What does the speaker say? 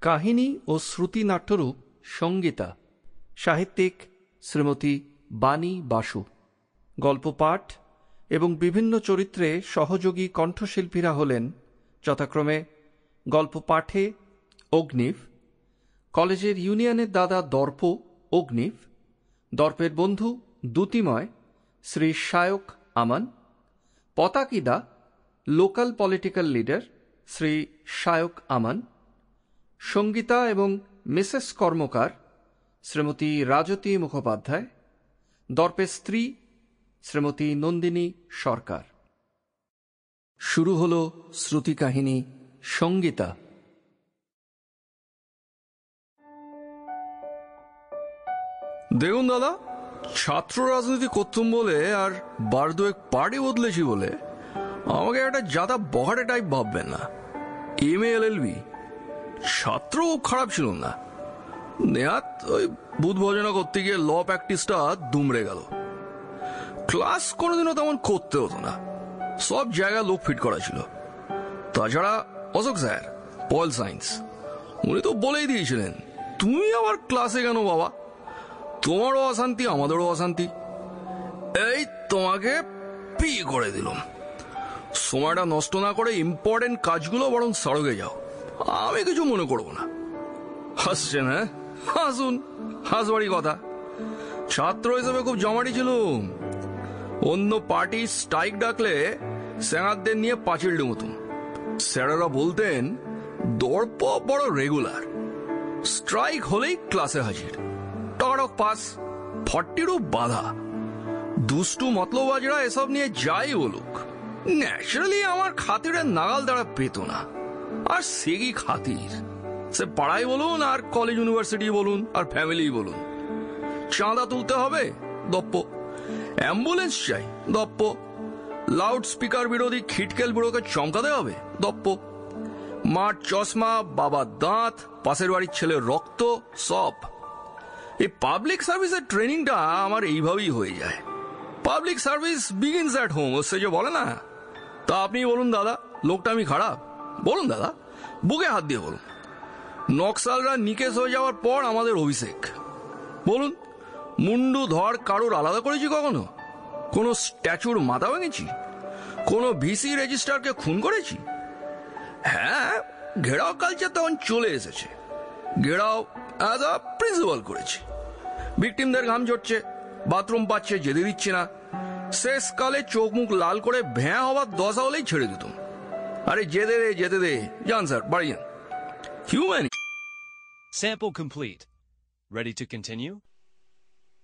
কাহিনী ও শ্রুতি নাট্যরূপ সঙ্গীতা, সাহিত্যিক শ্রীমতী বাণী বাসু। গল্প পাঠ এবং বিভিন্ন চরিত্রে সহযোগী কণ্ঠশিল্পীরা হলেন যথাক্রমে গল্প পাঠে অগ্নিভ, কলেজের ইউনিয়নের দাদা দর্প অগ্নিভ, দর্পের বন্ধু দ্যুতিময় শ্রী শায়ক আমান, পতাকিদা লোকাল পলিটিক্যাল লিডার শ্রী শায়ক আমান, সঙ্গীতা এবং মিসেস কর্মকার শ্রীমতী রাজতী মুখোপাধ্যায়, দর্পের স্ত্রী শ্রীমতী নন্দিনী সরকার। শুরু হল শ্রুতি কাহিনী সঙ্গীতা। দেখুন দাদা, ছাত্র রাজনীতি করতুম বলে আর বার দুয়েক পার্টি বদলেছি বলে আমাকে একটা জাতা বহাটে টাইপ ভাববেন না। MA LLB ছাত্র খুব খারাপ ছিল না, নেহাত ওই বুধ ভজনা করতে গিয়ে ল প্র্যাকটিসটা দুমড়ে গেল। ক্লাস কোনোদিনও তেমন করতে হতো না, সব জায়গায় লোক ফিট করা ছিল। তাছাড়া অশোক স্যার পল সায়েন্স উনি তো বলেই দিয়েছিলেন, তুমি আবার ক্লাসে কেন বাবা, তোমারও অশান্তি আমাদেরও অশান্তি, এই তোমাকে পি করে দিলাম। সময়টা নষ্ট না করে ইম্পর্টেন্ট কাজগুলো বরং সড়কে যাও, আমি কিছু মনে করবো না। হাসছেন? হ্যাঁ হাসুন, হাসবাড়ি কথা। ছাত্র হিসেবে খুব জমাটি ছিল। অন্য পার্টি স্ট্রাইক ডাকলে স্যাঙারদের নিয়ে পাঁচিল ডুমুতুম। স্যারেরা বলতেন দর্প বড় রেগুলার, স্ট্রাইক হলেই ক্লাসে হাজির, টক পাস, 40রও বাধা। দুষ্টু মতলবাজরা এসব নিয়ে যাই বলুক, ন্যাচারালি আমার খাতিরের নাগাল দ্বারা পেত না। আর সে কি খাতির, সে পাড়ায় বলুন আর কলেজ ইউনিভার্সিটি বলুন আর ফ্যামিলি বলুন। চাঁদা তুলতে হবে দপ্প, অ্যাম্বুলেন্স চাই দপ্প, লাউড স্পিকার বিরোধী খিটকেল বুড়োকে চমকাতে হবে দপ্প, মার চশমা, বাবার দাঁত, পাশের বাড়ির ছেলের রক্ত, সব। এই পাবলিক সার্ভিসের ট্রেনিংটা আমার এইভাবেই হয়ে যায়। Public service begins at home, সে যে বলে না। তা আপনি বলুন দাদা, লোকটা আমি খারাপ? বলুন দাদা, বুকে হাত দিয়ে বলুন। নকশালরা নিকেশ হয়ে যাওয়ার পর আমাদের অভিষেক। বলুন, মুন্ডু ধর কারুর আলাদা করেছি কখনো? কোনো স্ট্যাচুর মাথা ভেঙেছি? কোনো ভিসি রেজিস্ট্রারকে খুন করেছি? হ্যাঁ, ঘেরাও কালচার তখন চলে এসেছে, ঘেরাও অ্যাজ আ প্রিন্সিপাল করেছি। ভিকটিমদের ঘাম ঝরছে, বাথরুম পাচ্ছে, যেতে দিচ্ছে না। শেষকালে চোখ মুখ লাল করে ভ্যাঁ হওয়ার দশা হলেই ছেড়ে দিতাম। আরে যেতে দে, যেতে দে, যান স্যার বাড়ি যান। Human. Sample complete. Ready to continue?